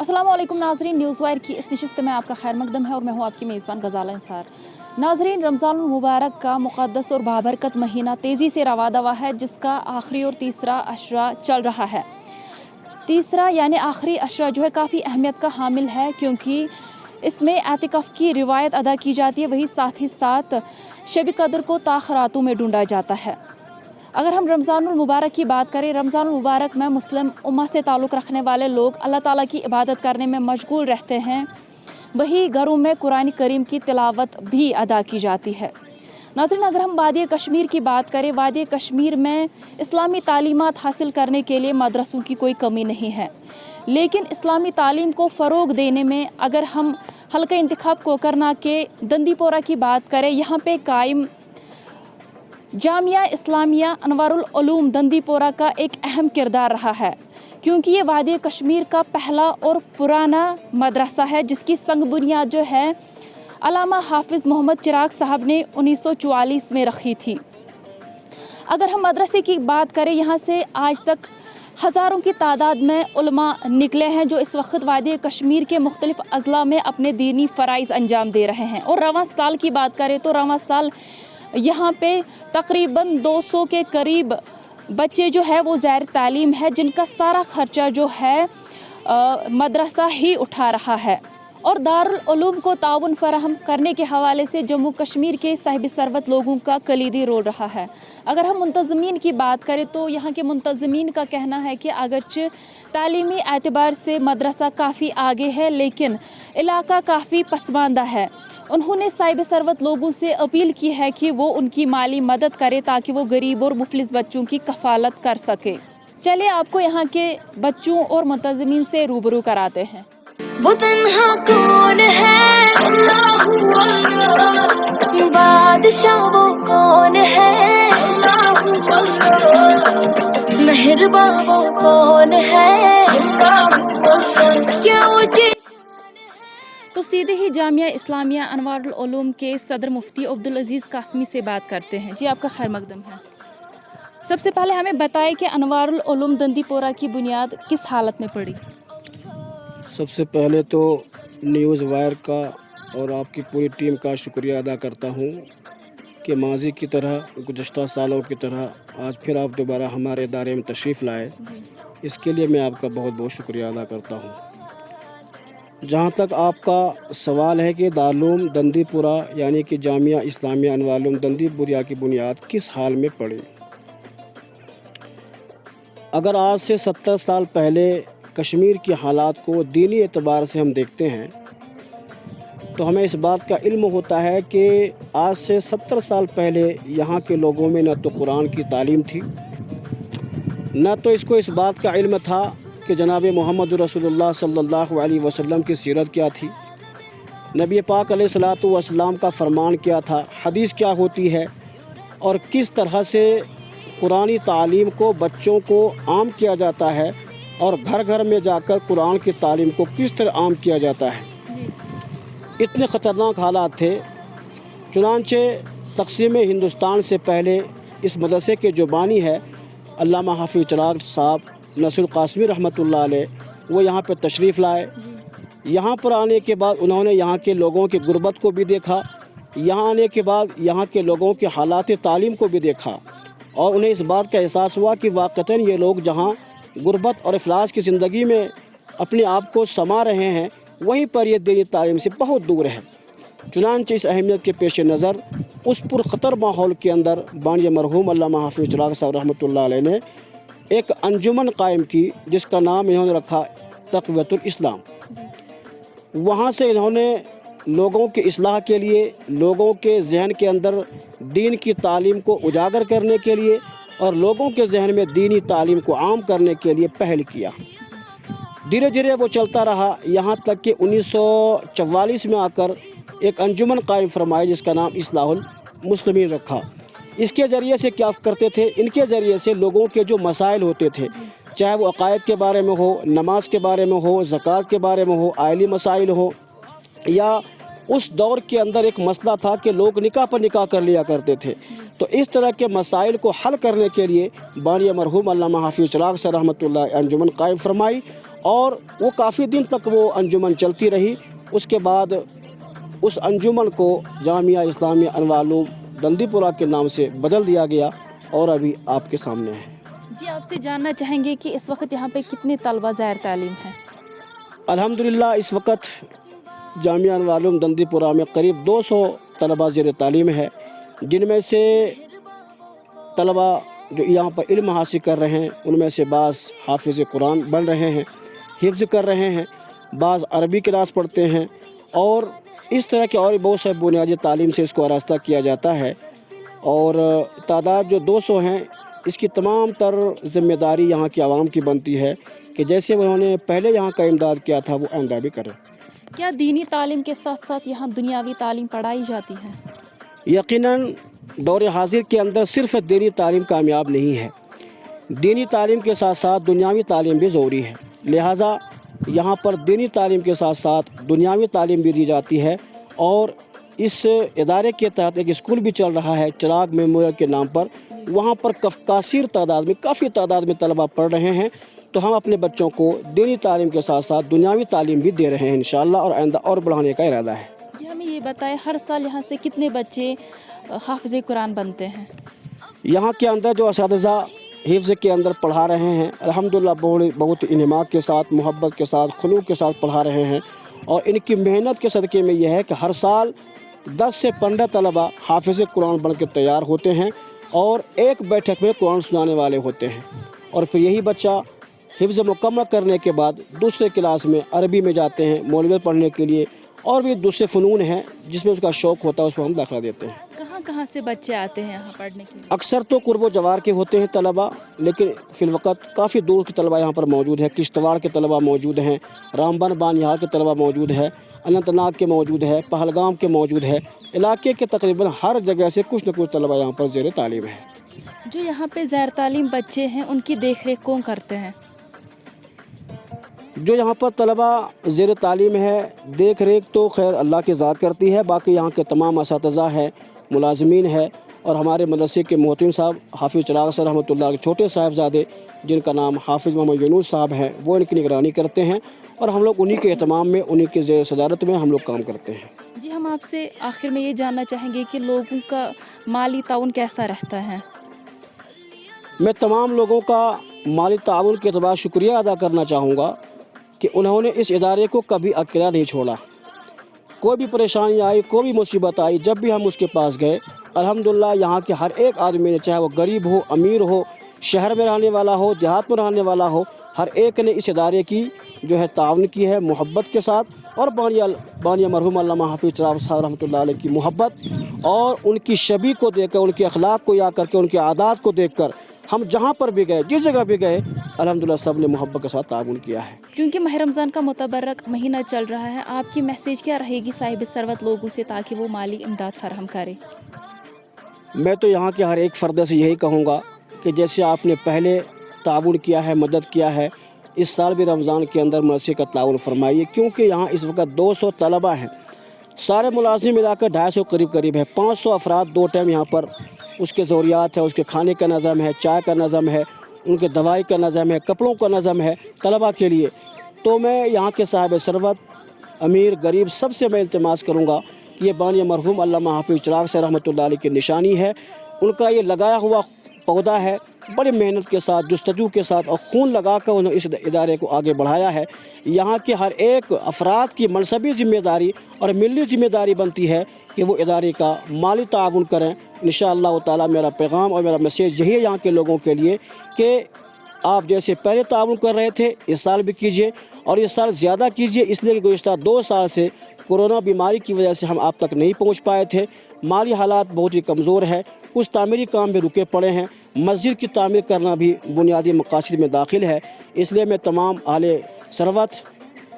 अस्सलाम वालेकुम नाज़रीन, न्यूज़ वायर की इस नशिस्त में आपका खैर मकदम है और मैं हूँ आपकी मेज़बान गज़ाल अंसार। नाज़रीन, रमज़ान मुबारक का मुक़द्दस और बाबरकत महीना तेज़ी से रवा दवा है, जिसका आखिरी और तीसरा अशरा चल रहा है। तीसरा यानी आखिरी अशरा जो है काफ़ी अहमियत का हामिल है, क्योंकि इसमें एतिकाफ़ की रिवायत अदा की जाती है, वही साथ ही साथ शब कदर को ताख़रातों में ढूंढा जाता है। अगर हम रमज़ानुल मुबारक की बात करें, रमज़ानुल मुबारक में मुस्लिम उम्मा से ताल्लुक़ रखने वाले लोग अल्लाह ताला की इबादत करने में मशगूल रहते हैं, वही घरों में कुरान करीम की तिलावत भी अदा की जाती है। नाज़रीन, अगर हम वादी कश्मीर की बात करें, वादी कश्मीर में इस्लामी तालीमात हासिल करने के लिए मदरसों की कोई कमी नहीं है, लेकिन इस्लामी तालीम को फ़रोग देने में अगर हम हल्का इंतखाब कोकरना के दंदीपोरा की बात करें, यहाँ पे कायम जामिया इस्लामिया अनवारुल उलूम दंदीपोरा का एक अहम किरदार रहा है, क्योंकि ये वादी कश्मीर का पहला और पुराना मदरसा है, जिसकी संग बुनियाद जो है अल्लामा हाफिज़ मोहम्मद चिराग साहब ने 1944 में रखी थी। अगर हम मदरसे की बात करें, यहाँ से आज तक हज़ारों की तादाद में उलमा निकले हैं, जो इस वक्त वादी कश्मीर के मुख्तलिफ़ अज़ला में अपने दीनी फ़राइज़ अंजाम दे रहे हैं। और रवां साल की बात करें तो रवां साल यहाँ पे तकरीबन 200 के करीब बच्चे जो है वो ज़ैर तालीम है, जिनका सारा ख़र्चा जो है मदरसा ही उठा रहा है। और दारुल उलूम को ताउन फराहम करने के हवाले से जम्मू कश्मीर के साहिब सरवत लोगों का कलीदी रोल रहा है। अगर हम मुंतज़मीन की बात करें तो यहाँ के मुंतज़मीन का कहना है कि अगरचे तालीमी एतबार से मदरसा काफ़ी आगे है, लेकिन इलाका काफ़ी पसमानदा है। उन्होंने साहिब सरवत लोगों से अपील की है कि वो उनकी माली मदद करे, ताकि वो गरीब और मुफलिस बच्चों की कफ़ालत कर सके। चलिए आपको यहाँ के बच्चों और मुंतज़मीन से रूबरू कराते हैं। वो तन्हा कौन है, अल्लाहु अल्लाह, बादशाह वो कौन है, अल्लाहु अल्लाह, मेहरबां वो कौन है, अल्लाहु अल्लाह, क्या वो तो सीधे ही जामिया इस्लामिया अनवारुल उलूम के सदर मुफ्ती अब्दुल अजीज़ कासमी से बात करते हैं। जी, आपका खैर मकदम है। सबसे पहले हमें बताएं कि अनवारुल उलूम दंदीपोरा की बुनियाद किस हालत में पड़ी। सबसे पहले तो न्यूज़ वायर का और आपकी पूरी टीम का शुक्रिया अदा करता हूँ कि माजी की तरह गुज़श्ता सालों की तरह आज फिर आप दोबारा हमारे इदारे में तशरीफ़ लाए। इसके लिए मैं आपका बहुत बहुत शुक्रिया अदा करता हूँ। जहाँ तक आपका सवाल है कि दारुल दंदीपुरा यानी कि जामिया इस्लामिया अनवारुल उलूम दंदीपुरा की बुनियाद किस हाल में पड़ी, अगर आज से 70 साल पहले कश्मीर की हालात को दीनी एतबार से हम देखते हैं तो हमें इस बात का इल्म होता है कि आज से 70 साल पहले यहाँ के लोगों में न तो कुरान की तालीम थी, न तो इसको इस बात का इल्म था कि जनाब मोहम्मद रसूलुल्लाह सल्लल्लाहु अलैहि वसल्लम की सीरत क्या थी, नबी पाक अलैहिस्सलातु वस्सलाम का फरमान क्या था, हदीस क्या होती है और किस तरह से कुरानी तालीम को बच्चों को आम किया जाता है और घर घर में जाकर कुरान की तालीम को किस तरह आम किया जाता है। इतने ख़तरनाक हालात थे, चुनांचे तक़सीम हिंदुस्तान से पहले इस मदरसे के जो बानी है अल्लामा हाफिज़ चिराग साहब नसीरुल कासमी रहमतुल्लाह अलैह, वो यहाँ पर तशरीफ़ लाए। यहाँ पर आने के बाद उन्होंने यहाँ के लोगों की गुर्बत को भी देखा, यहाँ आने के बाद यहाँ के लोगों के हालात तालीम को भी देखा और उन्हें इस बात का एहसास हुआ कि वाक़तन ये लोग जहाँ गुर्बत और इफलास की ज़िंदगी में अपने आप को समा रहे हैं, वहीं पर ये दीनी तालीम से बहुत दूर है। चुनांचे इस अहमियत के पेश नज़र उस पुरख़तर माहौल के अंदर बानी मरहूम अल्लामा हाफिज़ चिराग साहब रहमतुल्लाह अलैह ने एक अंजुमन कायम की, जिसका नाम इन्होंने रखा तक़वियतुल इस्लाम। वहाँ से इन्होंने लोगों के इस्लाह के लिए, लोगों के जहन के अंदर दीन की तालीम को उजागर करने के लिए और लोगों के जहन में दीनी तालीम को आम करने के लिए पहल किया। धीरे धीरे वो चलता रहा, यहाँ तक कि 1944 में आकर एक अंजुमन कायम फरमाई, जिसका नाम इस्लाहुल मुस्लिमीन रखा। इसके ज़रिए से क्या करते थे, इनके ज़रिए से लोगों के जो मसाइल होते थे, चाहे वो अक़ायद के बारे में हो, नमाज के बारे में हो, ज़कात के बारे में हो, आइली मसाइल हो, या उस दौर के अंदर एक मसला था कि लोग निकाह पर निकाह कर लिया करते थे, तो इस तरह के मसाइल को हल करने के लिए बानी मरहूम अल्लामा हाफिज़ चिराग साहब रहमतुल्लाह अंजुमन कायम फरमाई और वो काफ़ी दिन तक वो अंजुमन चलती रही। उसके बाद उस अंजुमन को जामिया इस्लामिया अनवार-उल-उलूम दंदीपुरा के नाम से बदल दिया गया और अभी आपके सामने है। जी, आपसे जानना चाहेंगे कि इस वक्त यहाँ पे कितने तलबा ज़ैर तालीम हैं? अल्हम्दुलिल्लाह इस वक्त जामिया अनवार-उल-उलूम दंदीपुरा में करीब 200 तलबा ज़ेर तालीम है, जिनमें से तलबा जो यहाँ पर इल्म हासिल कर रहे हैं उनमें से बाज़ हाफिज़ कुरान बन रहे हैं, हिफ्ज़ कर रहे हैं, बाज़ अरबी क्लास पढ़ते हैं और इस तरह के और बहुत से बुनियादी तालीम से इसको आरास्ता किया जाता है। और तादाद जो 200 हैं, इसकी तमाम तर ज़िम्मेदारी यहाँ की आवाम की बनती है कि जैसे उन्होंने पहले यहाँ का इमदाद किया था वो आइंदा भी करें। क्या दीनी तालीम के साथ साथ यहाँ दुनियावी तालीम पढ़ाई जाती है? यकीनन दौर हाजिर के अंदर सिर्फ दीनी तालीम कामयाब नहीं है, दीनी तालीम के साथ साथ दुनियावी तालीम भी ज़रूरी है। लिहाजा यहाँ पर दीनी तालीम के साथ साथ दुनियावी तालीम भी दी जाती है और इस इदारे के तहत एक स्कूल भी चल रहा है चिराग मेमोरियल के नाम पर। वहाँ पर काफ़ी तादाद में तलबा पढ़ रहे हैं। तो हम अपने बच्चों को दीनी तालीम के साथ साथ दुनियावी तालीम भी दे रहे हैं इंशाअल्लाह, और आइंदा और बढ़ाने का इरादा है। जी, हमें ये बताएं, हर साल यहाँ से कितने बच्चे हाफिज़ कुरान बनते हैं? यहाँ के अंदर जो असातिज़ा हिफ्ज़ के अंदर पढ़ा रहे हैं अल्हम्दुलिल्लाह बहुत इन्हिमाक के साथ, मोहब्बत के साथ, खुलूक के साथ पढ़ा रहे हैं और इनकी मेहनत के सदक़े में यह है कि हर साल 10 से 15 तलबा हाफिज़ कुरान बन के तैयार होते हैं और एक बैठक में कुरान सुनाने वाले होते हैं। और फिर यही बच्चा हिफ्ज़ मुकम्मल करने के बाद दूसरे क्लास में अरबी में जाते हैं मौलवी पढ़ने के लिए, और भी दूसरे फ़नून हैं जिसमें उसका शौक़ होता है, उसमें हम दाखिला देते हैं। कहाँ से बच्चे आते हैं यहाँ पढ़ने के लिए? अक्सर तो कुर्ब जवार के होते हैं तलबा, लेकिन फ़िलवक़्त काफ़ी दूर के तलबा यहाँ पर मौजूद है। किश्तवाड़ के तलबा मौजूद हैं, रामबन बानिहाल के तलबा मौजूद है, अनंतनाग के मौजूद है, पहलगाम के मौजूद है। इलाके के तकरीबन हर जगह से कुछ न कुछ तलबा यहाँ पर ज़ेर तालीम है। जो यहाँ पे ज़ैर तालीम बच्चे हैं उनकी देख रेख कौन करते हैं? जो यहाँ पर तलबा ज़ेर तालीम है, देख रेख तो खैर अल्लाह की ज़ात करती है। बाकी यहाँ के तमाम असातिज़ा है, मुलाज़मीन है, और हमारे मदरसे के मोहतमिम साहब हाफिज़ चिराग सर रहमतुल्लाह के छोटे साहिबजादे जिनका नाम हाफिज़ मोहम्मद यूनुस साहब हैं, वो इनकी निगरानी करते हैं और हम लोग उन्हीं के एहतमाम में, उन्हीं के ज़ेर सदारत में हम लोग काम करते हैं। जी, हम आपसे आखिर में ये जानना चाहेंगे कि लोगों का माली ताउन कैसा रहता है? मैं तमाम लोगों का माली ताउन के अतबार शुक्रिया अदा करना चाहूँगा कि उन्होंने इस इदारे को कभी अकेला नहीं छोड़ा। कोई भी परेशानी आई, कोई भी मुसीबत आई, जब भी हम उसके पास गए अल्हम्दुलिल्लाह यहाँ के हर एक आदमी ने, चाहे वो गरीब हो, अमीर हो, शहर में रहने वाला हो, देहात में रहने वाला हो, हर एक ने इस इदारे की जो है ताउन की है मोहब्बत के साथ। और बानिया मरहूम अल्लामा हाफिज़ चिराग साहब रहमतुल्लाह अलैह की मोहब्बत और उनकी शबी को देखकर, उनके अखलाक को याद करके, उनके आदात को देखकर हम जहाँ पर भी गए, जिस जगह भी गए, अल्हम्दुलिल्लाह सब ने मोहब्बत के साथ ताउन किया है। क्योंकि माह रमज़ान का मुतबर्रक महीना चल रहा है, आपकी मैसेज क्या रहेगी साहिब सरवत लोगों से ताकि वो माली इमदाद फराहम करें? मैं तो यहाँ के हर एक फ़र्द से यही कहूँगा कि जैसे आपने पहले ताउन किया है, मदद किया है, इस साल भी रमज़ान के अंदर मदरसे का ताउन फरमाइए, क्योंकि यहाँ इस वक्त 200 तलबा हैं, सारे मुलाजिम मिलाकर 250 करीब है। 500 अफराद 2 टाइम यहाँ पर उसके ज़रूरियात है, उसके खाने का नज़म है, चाय का नज़म है, उनके दवाई का नज़म है, कपड़ों का नज़म है तलबा के लिए। तो मैं यहाँ के साहिब सरवत, अमीर गरीब, सबसे मैं इल्तिमास करूँगा कि ये बानिया मरहूम अल्लामा हाफिज़ चिराग साहब रहमतुल्लाह अलैह की निशानी है। उनका ये लगाया हुआ पौधा है, बड़ी मेहनत के साथ, जुस्तजू के साथ और खून लगा कर उन्होंने इस इदारे को आगे बढ़ाया है। यहाँ के हर एक अफराद की मनसबी ज़िम्मेदारी और मिली ज़िम्मेदारी बनती है कि वो इदारे का माली ताउन करें। इंशाअल्लाह ताला मेरा पैगाम और मेरा मैसेज यही है यहाँ के लोगों के लिए कि आप जैसे पहले ताउन कर रहे थे, इस साल भी कीजिए और इस साल ज़्यादा कीजिए, इसलिए कि गुज़िश्ता 2 साल से कोरोना बीमारी की वजह से हम आप तक नहीं पहुँच पाए थे। माली हालात बहुत ही कमज़ोर है, कुछ तामीरी काम भी रुके पड़े हैं, मस्जिद की तामीर करना भी बुनियादी मकासद में दाखिल है। इसलिए मैं तमाम आले सरवत,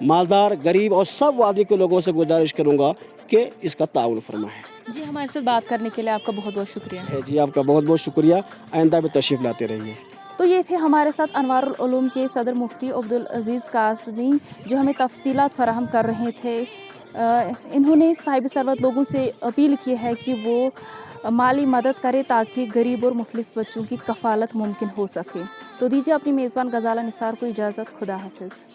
मालदार, गरीब और सब वादी के लोगों से गुजारिश करूँगा कि इसका ताउन फरमाएं। जी, हमारे साथ बात करने के लिए आपका बहुत बहुत शुक्रिया है। जी, आपका बहुत बहुत शुक्रिया, आइंदा भी तशरीफ़ लाते रहिए। तो ये थे हमारे साथ अनवारुल उलूम के सदर मुफ्ती अब्दुल अजीज़ कासमी, जो हमें तफसीलात फराहम कर रहे थे। इन्होंने साहिब सरवत लोगों से अपील की है कि वो माली मदद करें ताकि गरीब और मुफलिस बच्चों की कफ़ालत मुमकिन हो सके। तो दीजिए अपनी मेज़बान गज़ाला निसार को इजाज़त। खुदा हाफिज़।